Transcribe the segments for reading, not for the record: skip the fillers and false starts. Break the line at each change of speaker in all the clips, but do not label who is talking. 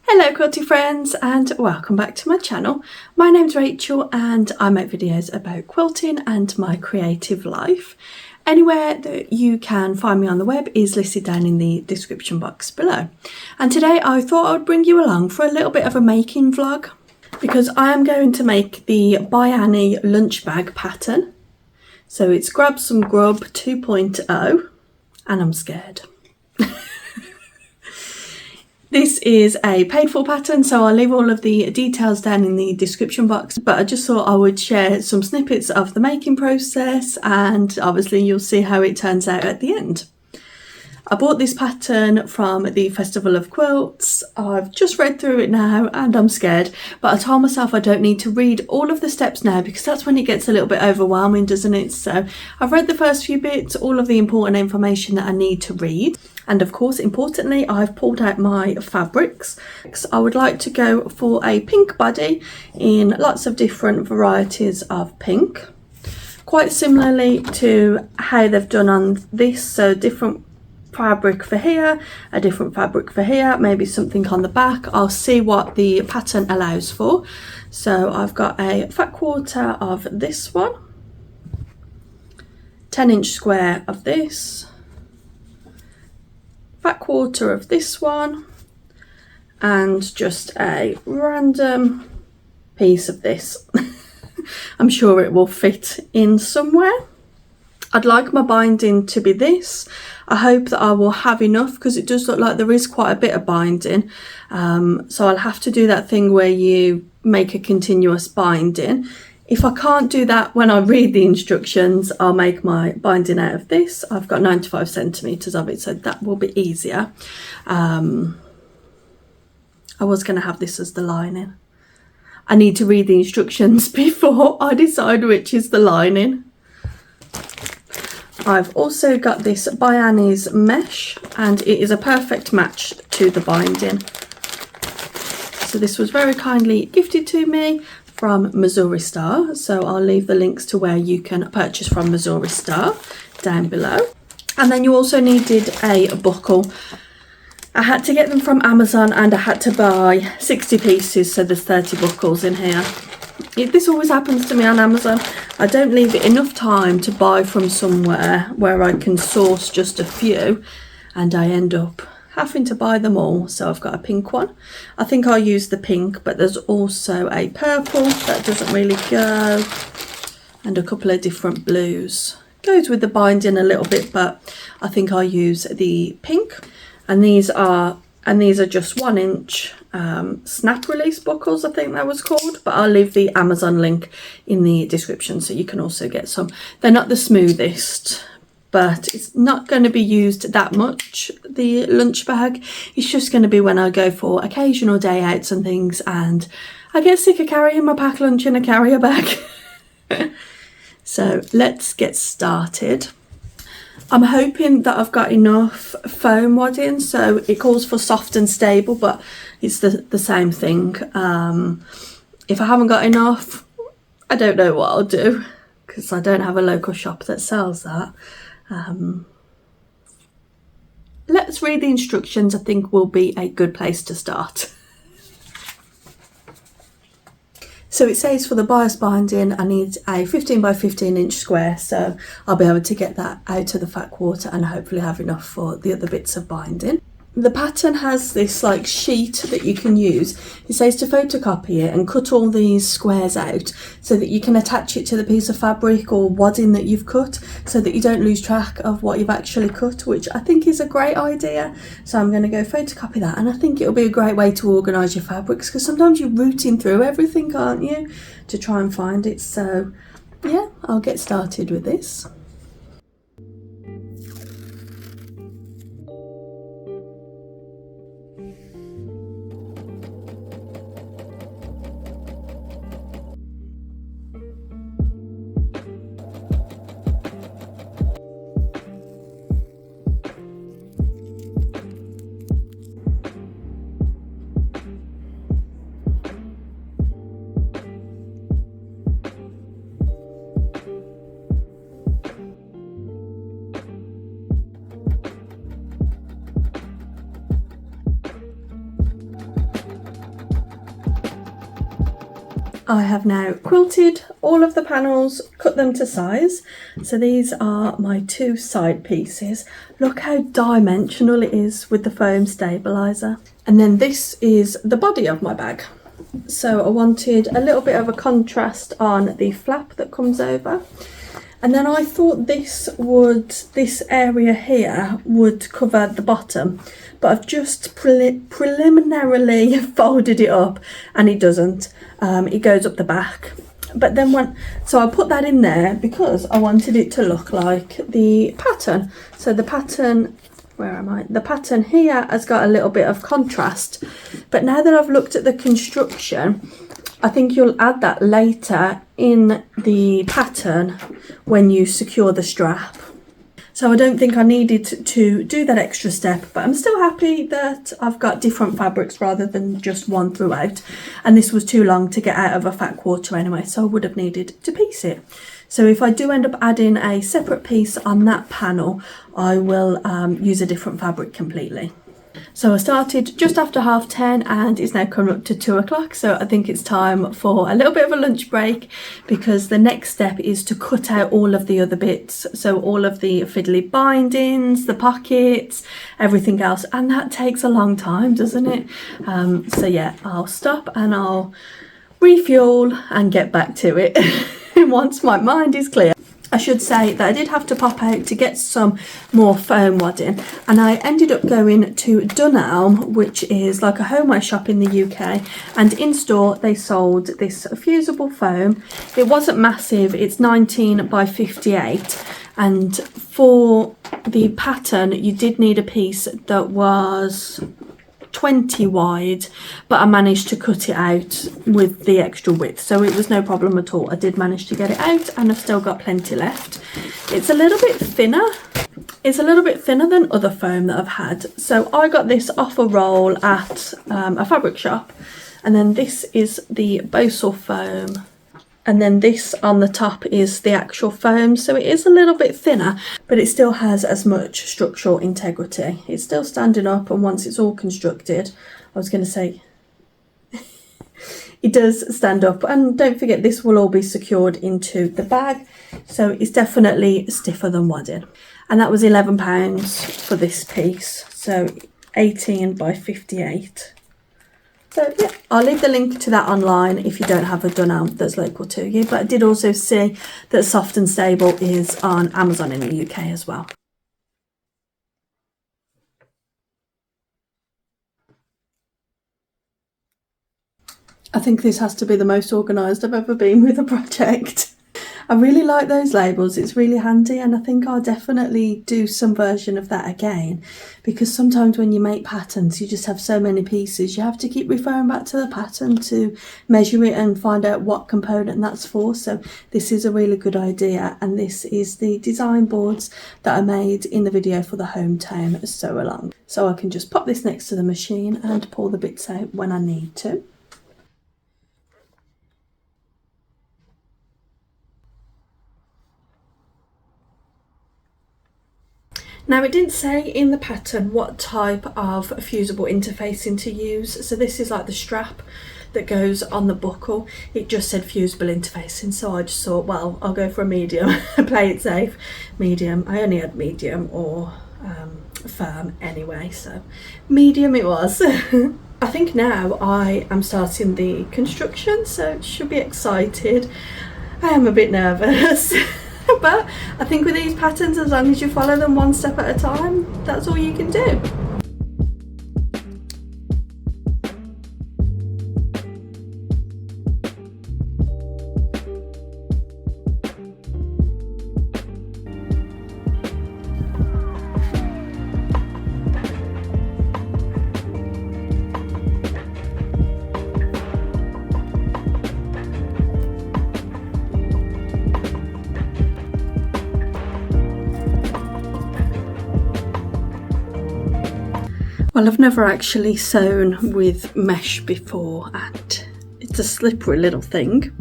Hello quilty friends and welcome back to my channel. My name's Rachel and I make videos about quilting and my creative life. Anywhere that you can find me on the web is listed down in the description box below. And today I thought I would bring you along for a little bit of a making vlog because I am going to make the By Annie lunch bag pattern. So it's Grab Some Grub 2.0 and I'm scared. This is a paid for pattern, so I'll leave all of the details down in the description box, but I just thought I would share some snippets of the making process and obviously you'll see how it turns out at the end. I bought this pattern from the Festival of Quilts. I've just read through it now and I'm scared, but I told myself I don't need to read all of the steps now because that's when it gets a little bit overwhelming, doesn't it? So I've read the first few bits, all of the important information that I need to read. And of course, importantly, I've pulled out my fabrics. I would like to go for a pink body in lots of different varieties of pink. Quite similarly to how they've done on this, so different fabric for here, a different fabric for here, maybe something on the back. I'll see what the pattern allows for. So I've got a fat quarter of this one, 10-inch square of this, fat quarter of this one, and just a random piece of this. I'm sure it will fit in somewhere. I'd like my binding to be this. I hope that I will have enough because it does look like there is quite a bit of binding. So I'll have to do that thing where you make a continuous binding. If I can't do that when I read the instructions, I'll make my binding out of this. I've got 95 centimetres of it, so that will be easier. I was going to have this as the lining. I need to read the instructions before I decide which is the lining. I've also got this By Annie's mesh and it is a perfect match to the binding. So this was very kindly gifted to me from Missouri Star, so I'll leave the links to where you can purchase from Missouri Star down below. And then you also needed a buckle. I had to get them from Amazon and I had to buy 60 pieces, so there's 30 buckles in here. This always happens to me on Amazon. I don't leave it enough time to buy from somewhere where I can source just a few and I end up having to buy them all. So I've got a pink one. I think I'll use the pink, but there's also a purple that doesn't really go, and a couple of different blues. Goes with the binding a little bit, but I think I'll use the pink. And these are just 1-inch snap release buckles, I think that was called, but I'll leave the Amazon link in the description so you can also get some. They're not the smoothest, but it's not going to be used that much, the lunch bag. It's just going to be when I go for occasional day outs and things and I get sick of carrying my pack lunch in a carrier bag. So let's get started. I'm hoping that I've got enough foam wadding, so it calls for soft and stable, but it's the same thing. If I haven't got enough, I don't know what I'll do because I don't have a local shop that sells that. Let's read the instructions. I think will be a good place to start. So it says for the bias binding, I need a 15 by 15 inch square. So I'll be able to get that out of the fat quarter and hopefully have enough for the other bits of binding. The pattern has this like sheet that you can use. It says to photocopy it and cut all these squares out so that you can attach it to the piece of fabric or wadding that you've cut so that you don't lose track of what you've actually cut, which I think is a great idea. So I'm going to go photocopy that, and I think it'll be a great way to organise your fabrics because sometimes you're rooting through everything, aren't you, to try and find it. So yeah, I'll get started with this. I have now quilted all of the panels, cut them to size. So these are my 2 side pieces. Look how dimensional it is with the foam stabiliser. And then this is the body of my bag. So I wanted a little bit of a contrast on the flap that comes over. And then I thought this area here would cover the bottom, but I've just preliminarily folded it up and it doesn't. It goes up the back. But then so I put that in there because I wanted it to look like the pattern. So the pattern, where am I? The pattern here has got a little bit of contrast. But now that I've looked at the construction, I think you'll add that later in the pattern when you secure the strap. So I don't think I needed to do that extra step, but I'm still happy that I've got different fabrics rather than just one throughout. And this was too long to get out of a fat quarter anyway, so I would have needed to piece it. So if I do end up adding a separate piece on that panel, I will use a different fabric completely. So I started just after 10:30 and it's now coming up to 2 o'clock. So I think it's time for a little bit of a lunch break, because the next step is to cut out all of the other bits. So all of the fiddly bindings, the pockets, everything else. And that takes a long time, doesn't it? So yeah, I'll stop and I'll refuel and get back to it once my mind is clear. I should say that I did have to pop out to get some more foam wadding, and I ended up going to Dunelm, which is like a homeware shop in the UK, and in store they sold this fusible foam. It wasn't massive, it's 19 by 58, and for the pattern you did need a piece that was 20 wide, but I managed to cut it out with the extra width, so it was no problem at all. I did manage to get it out and I've still got plenty left. It's a little bit thinner. It's a little bit thinner than other foam that I've had. So I got this off a roll at a fabric shop, and then this is the Bosal foam. And then this on the top is the actual foam, so it is a little bit thinner, but it still has as much structural integrity. It's still standing up, and once it's all constructed, I was going to say, it does stand up. And don't forget, this will all be secured into the bag, so it's definitely stiffer than wadding. And that was £11 for this piece, so 18 by 58. So yeah, I'll leave the link to that online if you don't have a Dunelm that's local to you. But I did also see that Soft and Stable is on Amazon in the UK as well. I think this has to be the most organised I've ever been with a project. I really like those labels, it's really handy, and I think I'll definitely do some version of that again, because sometimes when you make patterns you just have so many pieces, you have to keep referring back to the pattern to measure it and find out what component that's for. So this is a really good idea, and this is the design boards that I made in the video for the hometown sew along. So I can just pop this next to the machine and pull the bits out when I need to. Now it didn't say in the pattern what type of fusible interfacing to use, so this is like the strap that goes on the buckle. It just said fusible interfacing, so I just thought, well, I'll go for a medium, play it safe. Medium, I only had medium or firm anyway, so medium it was. I think now I am starting the construction, so should be excited. I am a bit nervous. But I think with these patterns, as long as you follow them one step at a time, that's all you can do. Well, I've never actually sewn with mesh before, and it's a slippery little thing.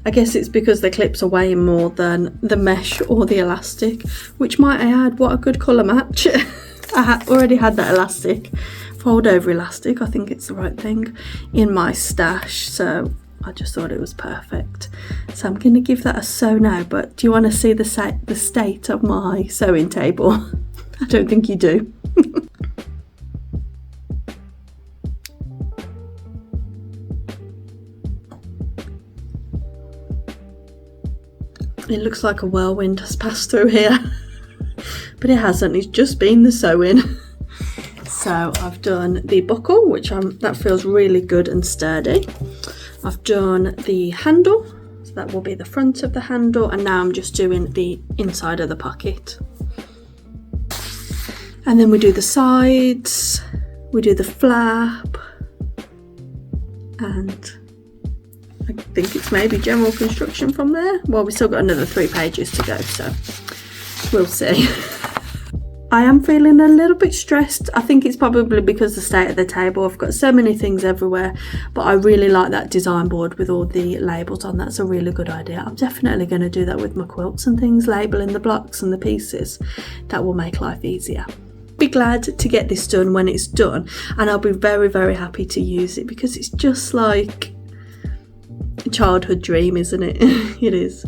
I guess it's because the clips are weighing more than the mesh or the elastic, which, might I add, what a good colour match. I already had that elastic, fold over elastic, I think it's the right thing, in my stash, so I just thought it was perfect. So I'm going to give that a sew now, but do you want to see the state of my sewing table? I don't think you do. It looks like a whirlwind has passed through here, but it hasn't, it's just been the sewing. So I've done the buckle, which that feels really good and sturdy. I've done the handle, so that will be the front of the handle, and now I'm just doing the inside of the pocket. And then we do the sides, we do the flap, and I think it's maybe general construction from there. Well, we've still got another 3 pages to go, so we'll see. I am feeling a little bit stressed. I think it's probably because of the state of the table. I've got so many things everywhere, but I really like that design board with all the labels on. That's a really good idea. I'm definitely going to do that with my quilts and things, labelling the blocks and the pieces. That will make life easier. Be glad to get this done when it's done, and I'll be very, very happy to use it because it's just like a childhood dream, isn't it? It is.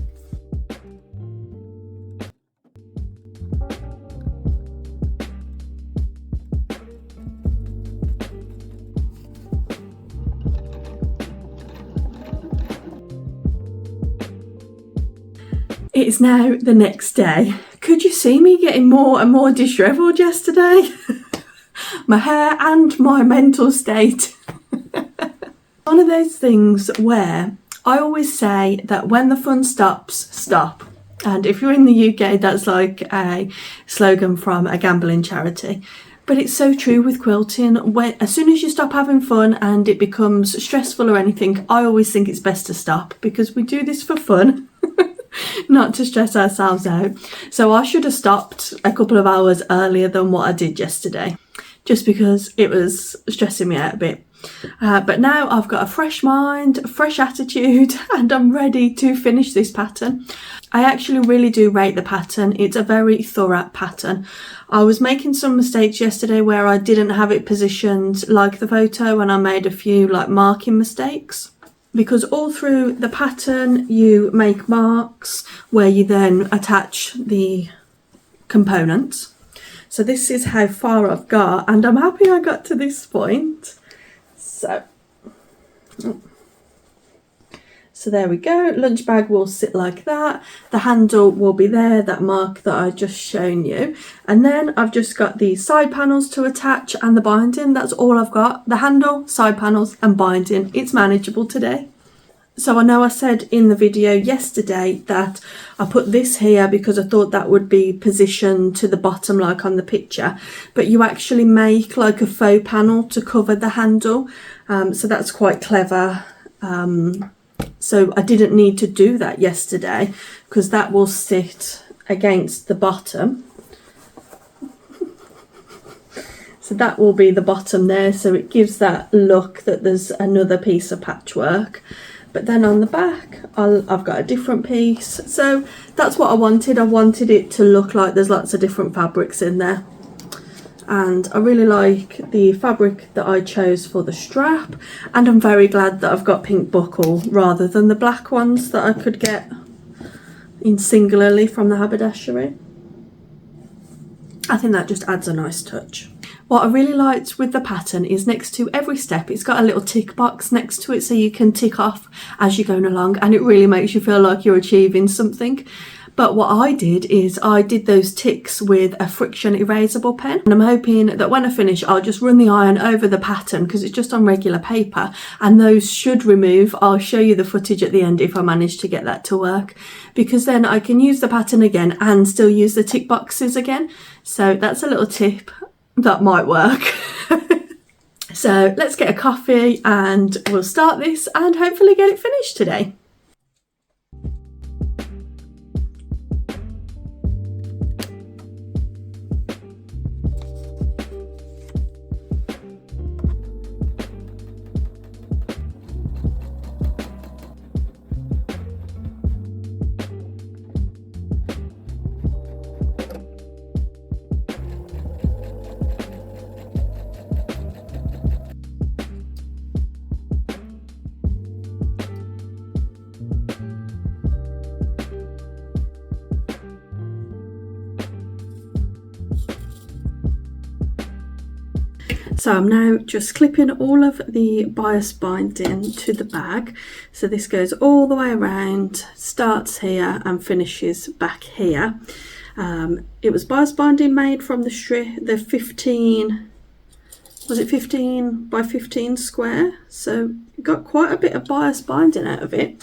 It is now the next day. Could you see me getting more and more dishevelled yesterday? My hair and my mental state. One of those things where I always say that when the fun stops, stop. And if you're in the UK, that's like a slogan from a gambling charity. But it's so true with quilting. As soon as you stop having fun and it becomes stressful or anything, I always think it's best to stop, because we do this for fun. Not to stress ourselves out. So I should have stopped a couple of hours earlier than what I did yesterday, just because it was stressing me out a bit. But now I've got a fresh mind, a fresh attitude, and I'm ready to finish this pattern. I actually really do rate the pattern. It's a very thorough pattern. I was making some mistakes yesterday where I didn't have it positioned like the photo, and I made a few like marking mistakes. Because all through the pattern you make marks where you then attach the components. So this is how far I've got, and I'm happy I got to this point. So there we go. Lunch bag will sit like that. The handle will be there, that mark that I just shown you. And then I've just got the side panels to attach and the binding. That's all I've got. The handle, side panels and binding. It's manageable today. So I know I said in the video yesterday that I put this here because I thought that would be positioned to the bottom like on the picture, but you actually make like a faux panel to cover the handle, so that's quite clever. So I didn't need to do that yesterday because that will sit against the bottom. So that will be the bottom there, so it gives that look that there's another piece of patchwork. But then on the back, I've got a different piece. So that's what I wanted. I wanted it to look like there's lots of different fabrics in there. And I really like the fabric that I chose for the strap. And I'm very glad that I've got pink buckle rather than the black ones that I could get in singularly from the haberdashery. I think that just adds a nice touch. What I really liked with the pattern is next to every step it's got a little tick box next to it, so you can tick off as you're going along, and it really makes you feel like you're achieving something. But what I did is I did those ticks with a friction erasable pen, and I'm hoping that when I finish I'll just run the iron over the pattern because it's just on regular paper, and those should remove. I'll show you the footage at the end if I manage to get that to work, because then I can use the pattern again and still use the tick boxes again. So that's a little tip that might work. So let's get a coffee and we'll start this and hopefully get it finished today. So I'm now just clipping all of the bias binding to the bag. So this goes all the way around, starts here and finishes back here. It was bias binding made from the 15, was it 15 by 15 square? So it got quite a bit of bias binding out of it.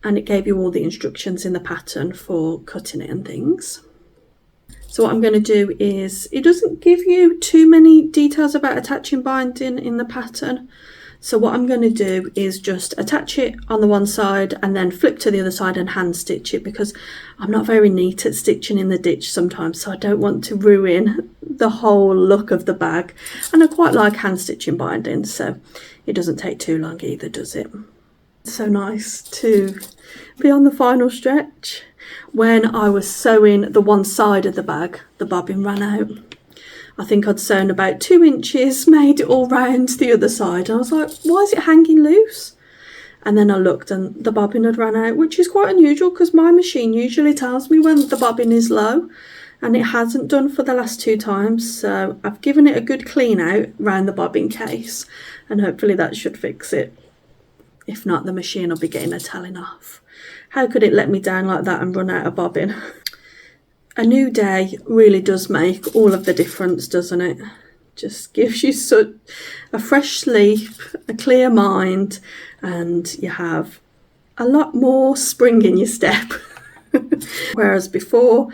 And it gave you all the instructions in the pattern for cutting it and things. So what I'm going to do is, it doesn't give you too many details about attaching binding in the pattern. So what I'm going to do is just attach it on the one side and then flip to the other side and hand stitch it, because I'm not very neat at stitching in the ditch sometimes, so I don't want to ruin the whole look of the bag. And I quite like hand stitching binding, so it doesn't take too long either, does it? So nice to be on the final stretch. When I was sewing the one side of the bag, the bobbin ran out. I think I'd sewn about 2 inches, made it all round the other side. I was like, why is it hanging loose? And then I looked and the bobbin had run out, which is quite unusual because my machine usually tells me when the bobbin is low, and it hasn't done for the last 2 times. So I've given it a good clean out round the bobbin case, and hopefully that should fix it. If not, the machine will be getting a telling off. How could it let me down like that and run out of bobbin? A new day really does make all of the difference, doesn't it? Just gives you such a fresh sleep, a clear mind, and you have a lot more spring in your step. Whereas before,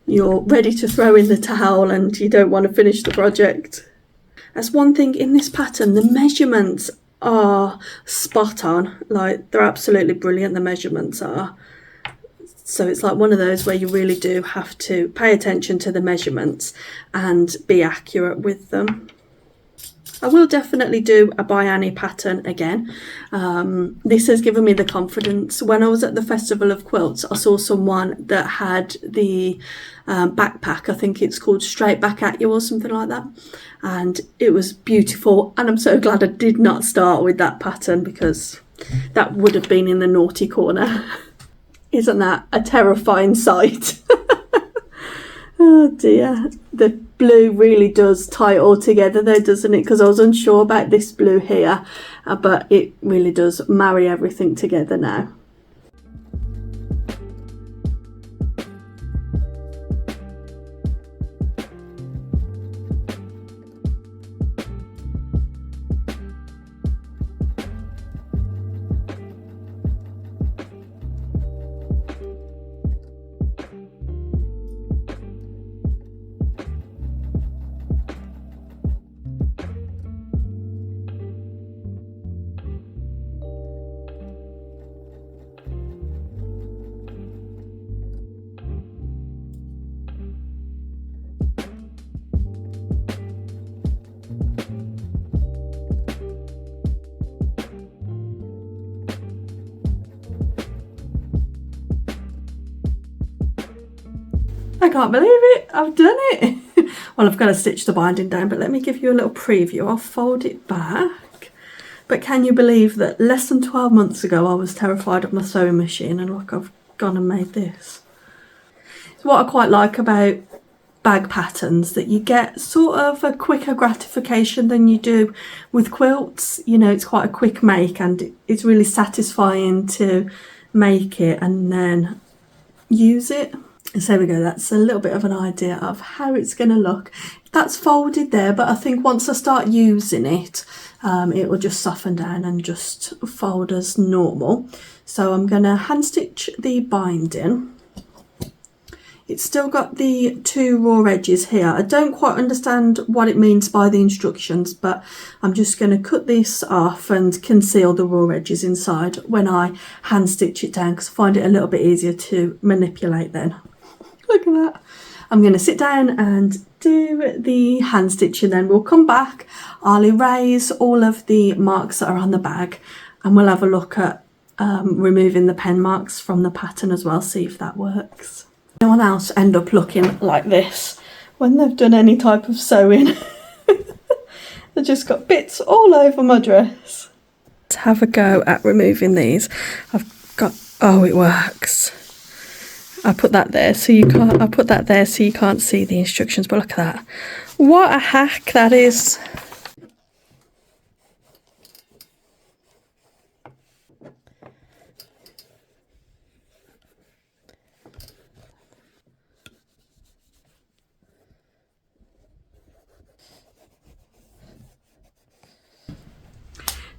you're ready to throw in the towel and you don't want to finish the project. That's one thing in this pattern, the measurements are spot on. Like, they're absolutely brilliant, the measurements are. So it's like one of those where you really do have to pay attention to the measurements and be accurate with them. I will definitely do a by Annie pattern again. This has given me the confidence. When I was at the Festival of Quilts, I saw someone that had the backpack, I think it's called Straight Back At You or something like that, and it was beautiful, and I'm so glad I did not start with that pattern, because that would have been in the naughty corner. Isn't that a terrifying sight? Oh dear, the blue really does tie it all together though, doesn't it? Because I was unsure about this blue here, but it really does marry everything together now. I can't believe it, I've done it. Well, I've got to stitch the binding down, but let me give you a little preview. I'll fold it back. But can you believe that less than 12 months ago I was terrified of my sewing machine, and look, I've gone and made this. It's what I quite like about bag patterns, that you get sort of a quicker gratification than you do with quilts. You know, it's quite a quick make, and it's really satisfying to make it and then use it. So there we go, that's a little bit of an idea of how it's going to look. That's folded there, but I think once I start using it, it will just soften down and just fold as normal. So I'm going to hand stitch the binding. It's still got the 2 raw edges here. I don't quite understand what it means by the instructions, but I'm just going to cut this off and conceal the raw edges inside when I hand stitch it down, because I find it a little bit easier to manipulate then. Look at that. I'm going to sit down and do the hand stitching, then we'll come back. I'll erase all of the marks that are on the bag, and we'll have a look at removing the pen marks from the pattern as well, see if that works. No one else end up looking like this when they've done any type of sewing. They've just got bits all over my dress. Let's have a go at removing these. I've got, oh, it works. I put that there so you can't, I put that there so you can't see the instructions, but look at that. What a hack that is.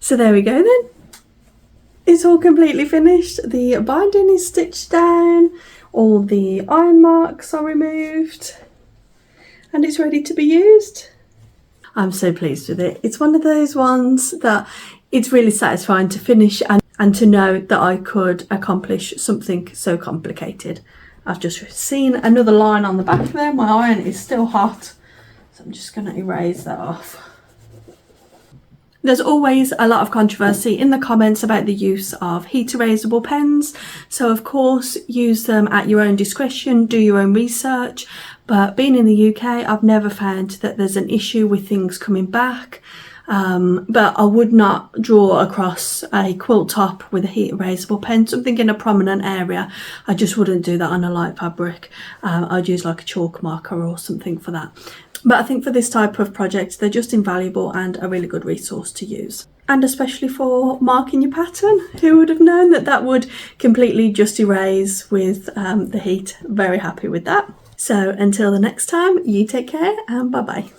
So there we go then. It's all completely finished. The binding is stitched down, all the iron marks are removed, and it's ready to be used. I'm so pleased with it. It's one of those ones that it's really satisfying to finish and to know that I could accomplish something so complicated. I've just seen another line on the back there. My iron is still hot, so I'm just going to erase that off. There's always a lot of controversy in the comments about the use of heat erasable pens. So of course, use them at your own discretion, do your own research. But being in the UK, I've never found that there's an issue with things coming back. But I would not draw across a quilt top with a heat erasable pen, something in a prominent area. I just wouldn't do that on a light fabric. I'd use like a chalk marker or something for that. But I think for this type of project, they're just invaluable and a really good resource to use. And especially for marking your pattern. Who would have known that that would completely just erase with the heat? Very happy with that. So until the next time, you take care and bye-bye.